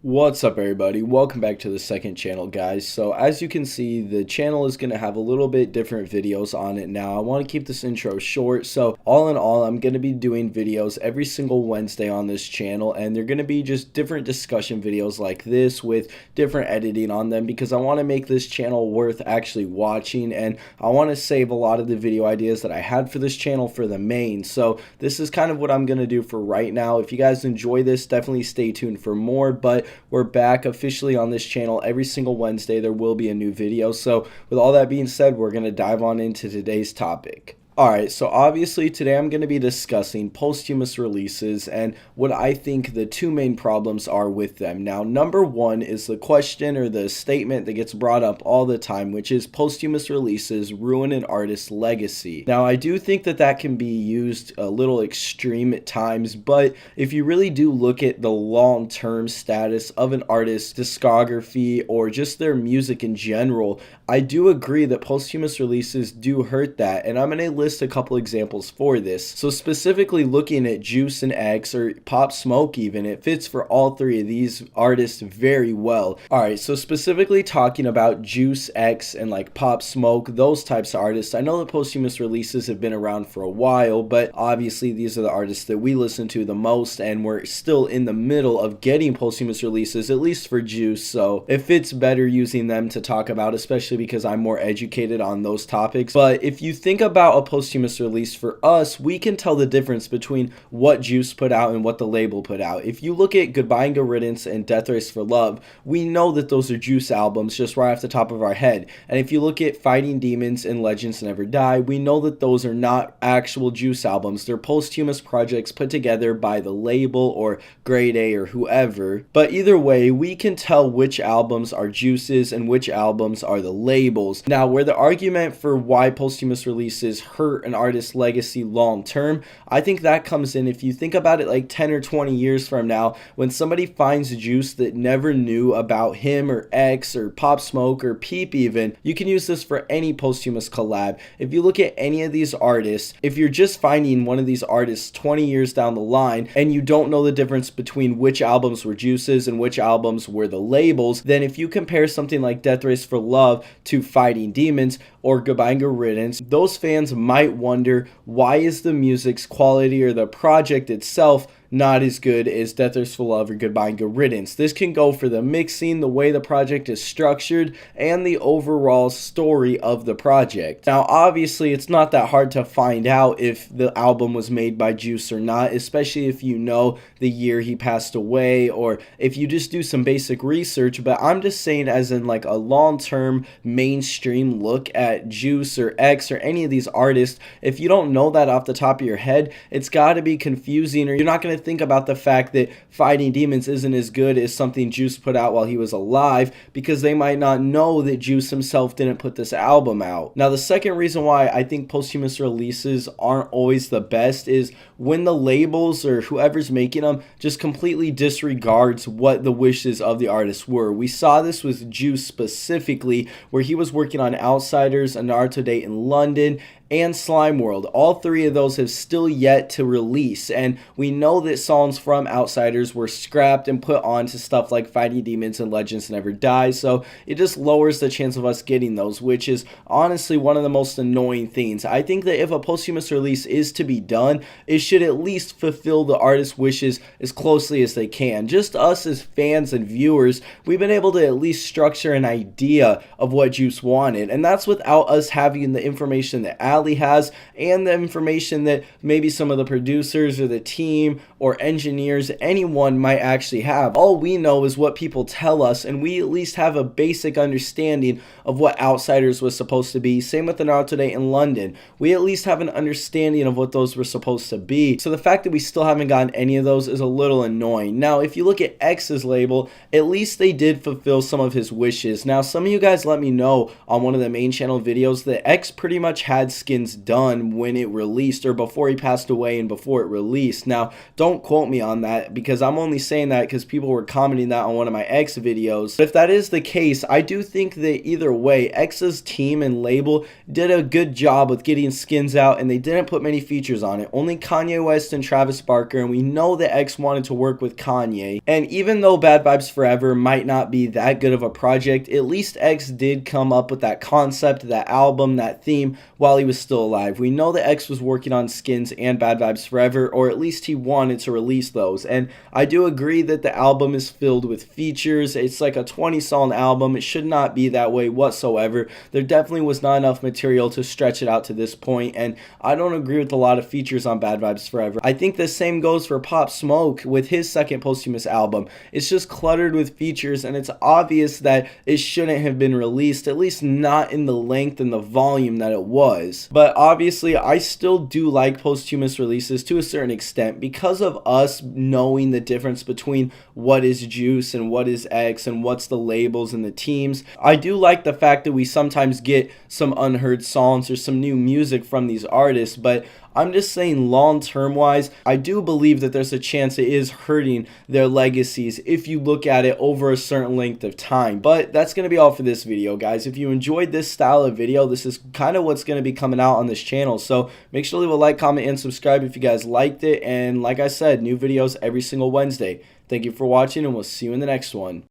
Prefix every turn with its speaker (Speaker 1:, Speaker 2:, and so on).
Speaker 1: What's up, everybody? Welcome back to the second channel, guys. So as you can see, the channel is going to have a little bit different videos on it now. I want to keep this intro short, so all in all, I'm going to be doing videos every single Wednesday on this channel, and they're going to be just different discussion videos like this with different editing on them, because I want to make this channel worth actually watching, and I want to save a lot of the video ideas that I had for this channel for the main. So this is kind of what I'm going to do for right now. If you guys enjoy this, definitely stay tuned for more, but we're back officially on this channel every single Wednesday. There will be a new video. So with all that being said, we're going to dive on into today's topic. Alright, so obviously today I'm going to be discussing posthumous releases and what I think the two main problems are with them. Now, number one is the question or the statement that gets brought up all the time, which is posthumous releases ruin an artist's legacy. Now, I do think that that can be used a little extreme at times, but if you really do look at the long-term status of an artist's discography or just their music in general, I do agree that posthumous releases do hurt that, and I'm going to list a couple examples for this. So specifically looking at Juice and X, or Pop Smoke even, it fits for all three of these artists very well. Alright, so specifically talking about Juice, X, and like Pop Smoke, those types of artists, I know that posthumous releases have been around for a while, but obviously these are the artists that we listen to the most, and we're still in the middle of getting posthumous releases, at least for Juice, so it fits better using them to talk about, especially because I'm more educated on those topics. But if you think about a posthumous release for us, we can tell the difference between what Juice put out and what the label put out. If you look at Goodbye and Good Riddance and Death Race for Love, we know that those are Juice albums just right off the top of our head. And if you look at Fighting Demons and Legends Never Die, we know that those are not actual Juice albums. They're posthumous projects put together by the label or Grade A or whoever. But either way, we can tell which albums are Juice's and which albums are the labels. Now, where the argument for why posthumous releases hurt an artist's legacy long term, I think that comes in if you think about it like 10 or 20 years from now, when somebody finds Juice that never knew about him or X or Pop Smoke or Peep even. You can use this for any posthumous collab. If you look at any of these artists, if you're just finding one of these artists 20 years down the line and you don't know the difference between which albums were Juice's and which albums were the labels, then if you compare something like Death Race for Love to Fighting Demons or Goodbye and Good Riddance, those fans might wonder, why is the music's quality or the project itself not as good as Death Race for Love or Goodbye and Good Riddance? This can go for the mixing, the way the project is structured, and the overall story of the project. Now, obviously, it's not that hard to find out if the album was made by Juice or not, especially if you know the year he passed away, or if you just do some basic research. But I'm just saying, as in like a long-term mainstream look at Juice or X or any of these artists, if you don't know that off the top of your head, it's got to be confusing, or you're not going to think about the fact that Fighting Demons isn't as good as something Juice put out while he was alive, because they might not know that Juice himself didn't put this album out. Now, the second reason why I think posthumous releases aren't always the best is when the labels or whoever's making them just completely disregards what the wishes of the artist were. We saw this with Juice specifically, where he was working on Outsiders, A Naruto Date in London, and Slime World. All three of those have still yet to release, and we know that songs from Outsiders were scrapped and put onto stuff like Fighting Demons and Legends Never Die, so it just lowers the chance of us getting those, which is honestly one of the most annoying things. I think that if a posthumous release is to be done, it should at least fulfill the artist's wishes as closely as they can. Just us as fans and viewers, we've been able to at least structure an idea of what Juice wanted, and that's without us having the information that has and the information that maybe some of the producers or the team or engineers, anyone might actually have. All we know is what people tell us, and we at least have a basic understanding of what Outsiders was supposed to be. Same with the Naruto Day in London. We at least have an understanding of what those were supposed to be. So the fact that we still haven't gotten any of those is a little annoying. Now, if you look at X's label, at least they did fulfill some of his wishes. Now, some of you guys let me know on one of the main channel videos that X pretty much had Skins done when it released, or before he passed away and before it released. Now, don't don't quote me on that, because I'm only saying that because people were commenting that on one of my X videos. But if that is the case, I do think that either way, X's team and label did a good job with getting skins out, and they didn't put many features on it. Only Kanye West and Travis Barker, and we know that X wanted to work with Kanye. And even though Bad Vibes Forever might not be that good of a project, at least X did come up with that concept, that album, that theme while he was still alive. We know that X was working on skins and Bad Vibes Forever, or at least he wanted to release those. And I do agree that the album is filled with features. It's like a 20-song album. It should not be that way whatsoever. There definitely was not enough material to stretch it out to this point, and I don't agree with a lot of features on Bad Vibes Forever. I think the same goes for Pop Smoke with his second posthumous album. It's just cluttered with features, and it's obvious that it shouldn't have been released, at least not in the length and the volume that it was. But obviously, I still do like posthumous releases to a certain extent because of us knowing the difference between what is Juice and what is X and what's the labels and the teams. I do like the fact that we sometimes get some unheard songs or some new music from these artists, but I'm just saying long-term wise, I do believe that there's a chance it is hurting their legacies if you look at it over a certain length of time. But that's going to be all for this video, guys. If you enjoyed this style of video, this is kind of what's going to be coming out on this channel. So make sure to leave a like, comment, and subscribe if you guys liked it. And like I said, new videos every single Wednesday. Thank you for watching, and we'll see you in the next one.